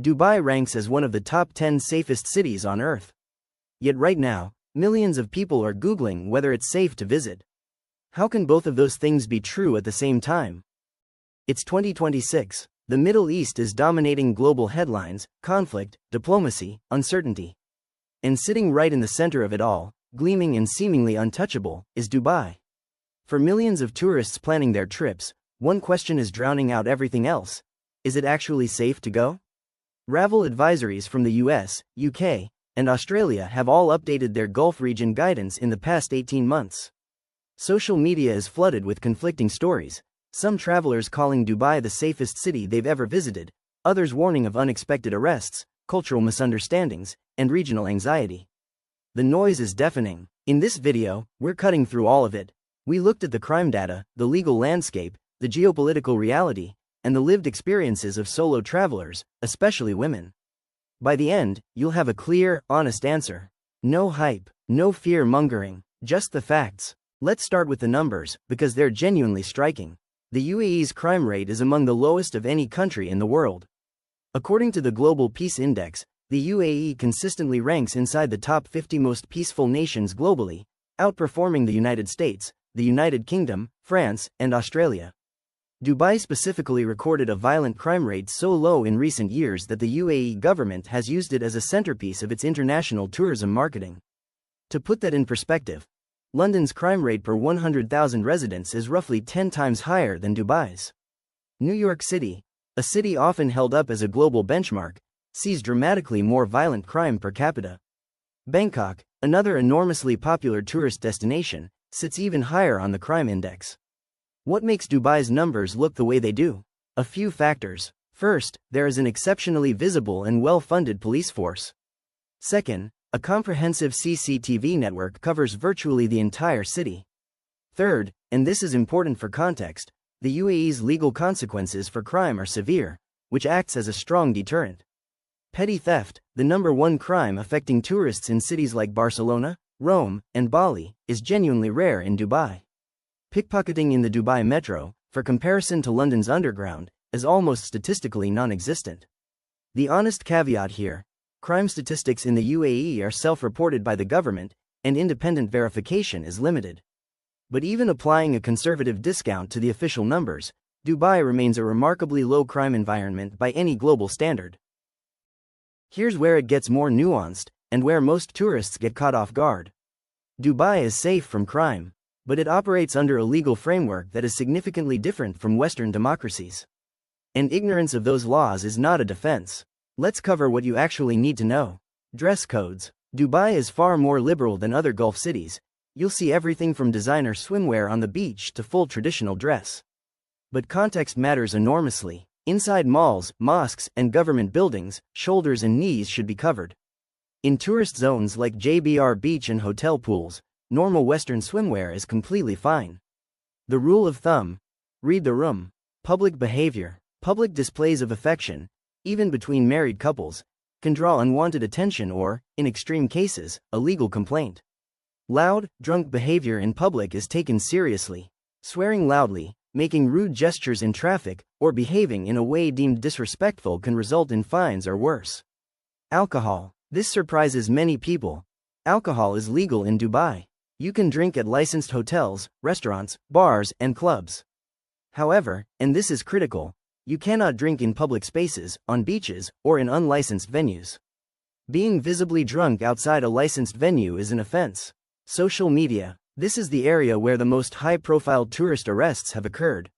Dubai ranks as one of the top 10 safest cities on Earth. Yet right now, millions of people are Googling whether it's safe to visit. How can both of those things be true at the same time? It's 2026. The Middle East is dominating global headlines, conflict, diplomacy, uncertainty. And sitting right in the center of it all, gleaming and seemingly untouchable, is Dubai. For millions of tourists planning their trips, one question is drowning out everything else. Is it actually safe to go? Travel advisories from the US, UK, and Australia have all updated their Gulf region guidance in the past 18 months. Social media is flooded with conflicting stories, some travelers calling Dubai the safest city they've ever visited, others warning of unexpected arrests, cultural misunderstandings, and regional anxiety. The noise is deafening. In this video, we're cutting through all of it. We looked at the crime data, the legal landscape, the geopolitical reality, and the lived experiences of solo travelers, especially women. By the end, you'll have a clear, honest answer. No hype, no fear-mongering, just the facts. Let's start with the numbers, because they're genuinely striking. The UAE's crime rate is among the lowest of any country in the world. According to the Global Peace Index, the UAE consistently ranks inside the top 50 most peaceful nations globally, outperforming the United States, the United Kingdom, France, and Australia. Dubai specifically recorded a violent crime rate so low in recent years that the UAE government has used it as a centerpiece of its international tourism marketing. To put that in perspective, London's crime rate per 100,000 residents is roughly 10 times higher than Dubai's. New York City, a city often held up as a global benchmark, sees dramatically more violent crime per capita. Bangkok, another enormously popular tourist destination, sits even higher on the crime index. What makes Dubai's numbers look the way they do? A few factors. First, there is an exceptionally visible and well-funded police force. Second, a comprehensive CCTV network covers virtually the entire city. Third, and this is important for context, the UAE's legal consequences for crime are severe, which acts as a strong deterrent. Petty theft, the #1 crime affecting tourists in cities like Barcelona, Rome, and Bali, is genuinely rare in Dubai. Pickpocketing in the Dubai metro, for comparison to London's underground, is almost statistically non-existent. The honest caveat here: crime statistics in the UAE are self-reported by the government, and independent verification is limited. But even applying a conservative discount to the official numbers, Dubai remains a remarkably low crime environment by any global standard. Here's where it gets more nuanced, and where most tourists get caught off guard. Dubai is safe from crime, but it operates under a legal framework that is significantly different from Western democracies. And ignorance of those laws is not a defense. Let's cover what you actually need to know. Dress codes. Dubai is far more liberal than other Gulf cities. You'll see everything from designer swimwear on the beach to full traditional dress. But context matters enormously. Inside malls, mosques, and government buildings, shoulders and knees should be covered. In tourist zones like JBR Beach and hotel pools, normal Western swimwear is completely fine. The rule of thumb: read the room. Public behavior. Public displays of affection, even between married couples, can draw unwanted attention or, in extreme cases, a legal complaint. Loud, drunk behavior in public is taken seriously. Swearing loudly, making rude gestures in traffic, or behaving in a way deemed disrespectful can result in fines or worse. Alcohol. This surprises many people. Alcohol is legal in Dubai. You can drink at licensed hotels, restaurants, bars, and clubs. However, and this is critical, you cannot drink in public spaces, on beaches, or in unlicensed venues. Being visibly drunk outside a licensed venue is an offense. Social media. This is the area where the most high-profile tourist arrests have occurred.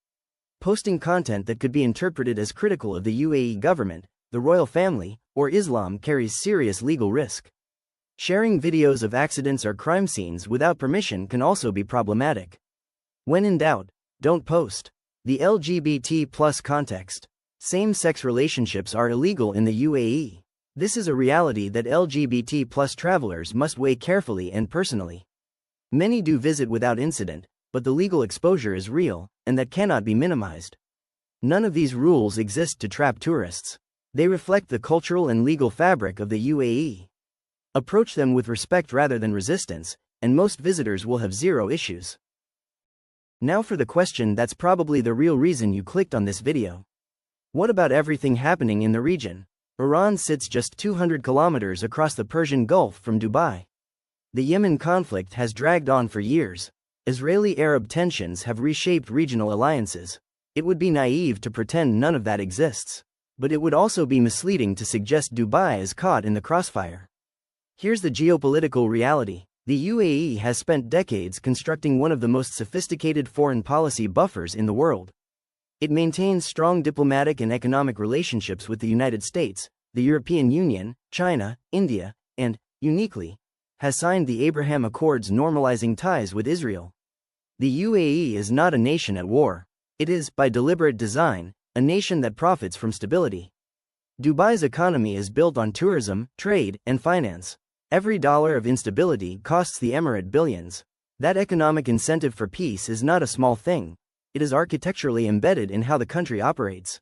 Posting content that could be interpreted as critical of the UAE government, the royal family, or Islam carries serious legal risk. Sharing videos of accidents or crime scenes without permission can also be problematic. When in doubt, don't post. The LGBT+ context. Same-sex relationships are illegal in the UAE. This is a reality that LGBT+ travelers must weigh carefully and personally. Many do visit without incident, but the legal exposure is real, and that cannot be minimized. None of these rules exist to trap tourists. They reflect the cultural and legal fabric of the UAE. Approach them with respect rather than resistance, and most visitors will have zero issues. Now for the question that's probably the real reason you clicked on this video. What about everything happening in the region? Iran sits just 200 kilometers across the Persian Gulf from Dubai. The Yemen conflict has dragged on for years. Israeli-Arab tensions have reshaped regional alliances. It would be naive to pretend none of that exists. But it would also be misleading to suggest Dubai is caught in the crossfire. Here's the geopolitical reality. The UAE has spent decades constructing one of the most sophisticated foreign policy buffers in the world. It maintains strong diplomatic and economic relationships with the United States, the European Union, China, India, and, uniquely, has signed the Abraham Accords normalizing ties with Israel. The UAE is not a nation at war. It is, by deliberate design, a nation that profits from stability. Dubai's economy is built on tourism, trade, and finance. Every dollar of instability costs the emirate billions. That economic incentive for peace is not a small thing. It is architecturally embedded in how the country operates.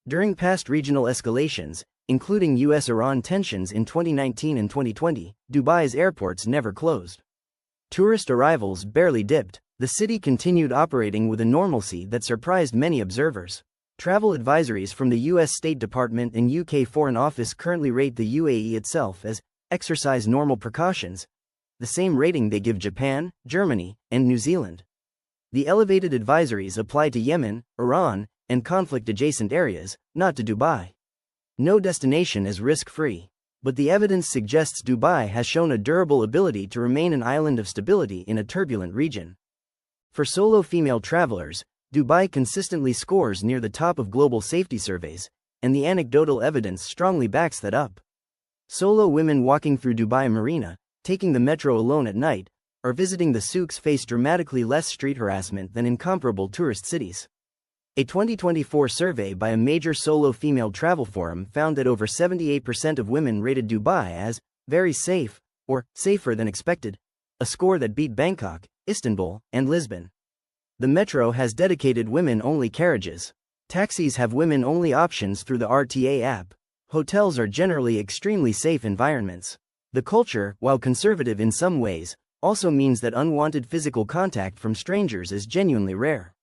During past regional escalations, including US-Iran tensions in 2019 and 2020, Dubai's airports never closed. Tourist arrivals barely dipped. The city continued operating with a normalcy that surprised many observers. Travel advisories from the US State Department and UK Foreign Office currently rate the UAE itself as exercise normal precautions, the same rating they give Japan, Germany, and New Zealand. The elevated advisories apply to Yemen, Iran, and conflict-adjacent areas, not to Dubai. No destination is risk-free, but the evidence suggests Dubai has shown a durable ability to remain an island of stability in a turbulent region. For solo female travelers, Dubai consistently scores near the top of global safety surveys, and the anecdotal evidence strongly backs that up. Solo women walking through Dubai Marina, taking the metro alone at night, or visiting the souks face dramatically less street harassment than in comparable tourist cities. A 2024 survey by a major solo female travel forum found that over 78% of women rated Dubai as very safe, or safer than expected, a score that beat Bangkok, Istanbul, and Lisbon. The metro has dedicated women-only carriages. Taxis have women-only options through the RTA app. Hotels are generally extremely safe environments. The culture, while conservative in some ways, also means that unwanted physical contact from strangers is genuinely rare.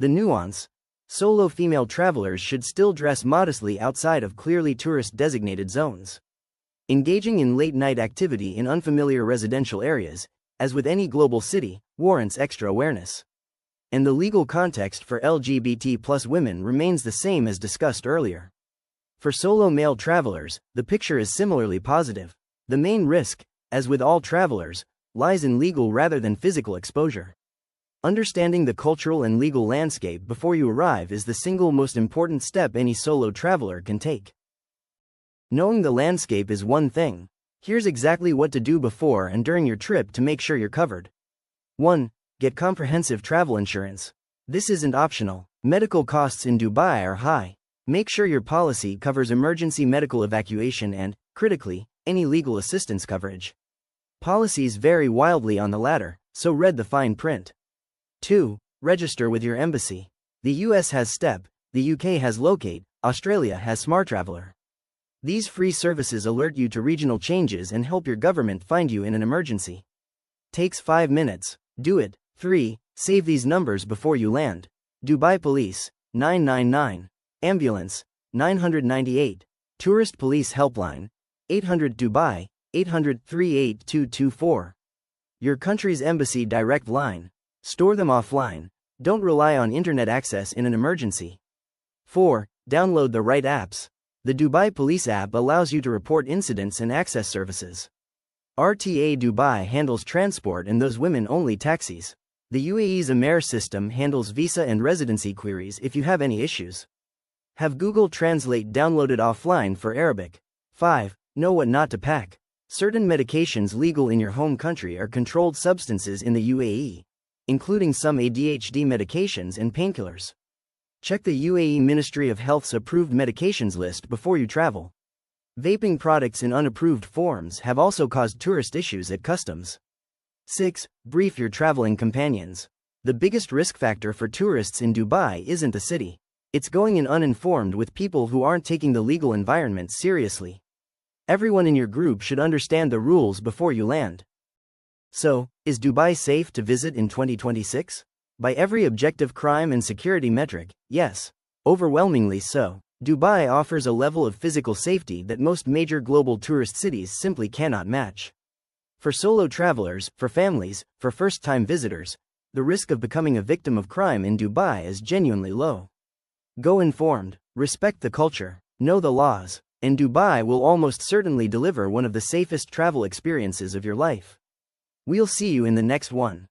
The nuance: solo female travelers should still dress modestly outside of clearly tourist-designated zones. Engaging in late-night activity in unfamiliar residential areas, as with any global city, warrants extra awareness. And the legal context for LGBT+ women remains the same as discussed earlier. For solo male travelers, the picture is similarly positive. The main risk, as with all travelers, lies in legal rather than physical exposure. Understanding the cultural and legal landscape before you arrive is the single most important step any solo traveler can take. Knowing the landscape is one thing. Here's exactly what to do before and during your trip to make sure you're covered. 1. Get comprehensive travel insurance. This isn't optional. Medical costs in Dubai are high. Make sure your policy covers emergency medical evacuation and, critically, any legal assistance coverage. Policies vary wildly on the latter, so read the fine print. 2. Register with your embassy. The US has STEP, the UK has Locate, Australia has Smart Traveller. These free services alert you to regional changes and help your government find you in an emergency. Takes 5 minutes. Do it. 3. Save these numbers before you land. Dubai Police, 999. Ambulance, 998. Tourist Police Helpline, 800 Dubai, 800-38224. Your country's embassy direct line. Store them offline. Don't rely on internet access in an emergency. 4. Download the right apps. The Dubai Police app allows you to report incidents and access services. RTA Dubai handles transport and those women-only taxis. The UAE's Amer system handles visa and residency queries if you have any issues. Have Google Translate downloaded offline for Arabic. 5. Know what not to pack. Certain medications legal in your home country are controlled substances in the UAE, including some ADHD medications and painkillers. Check the UAE Ministry of Health's approved medications list before you travel. Vaping products in unapproved forms have also caused tourist issues at customs. 6. Brief your traveling companions. The biggest risk factor for tourists in Dubai isn't the city. It's going in uninformed with people who aren't taking the legal environment seriously. Everyone in your group should understand the rules before you land. So, is Dubai safe to visit in 2026? By every objective crime and security metric, yes. Overwhelmingly so. Dubai offers a level of physical safety that most major global tourist cities simply cannot match. For solo travelers, for families, for first-time visitors, the risk of becoming a victim of crime in Dubai is genuinely low. Go informed, respect the culture, know the laws, and Dubai will almost certainly deliver one of the safest travel experiences of your life. We'll see you in the next one.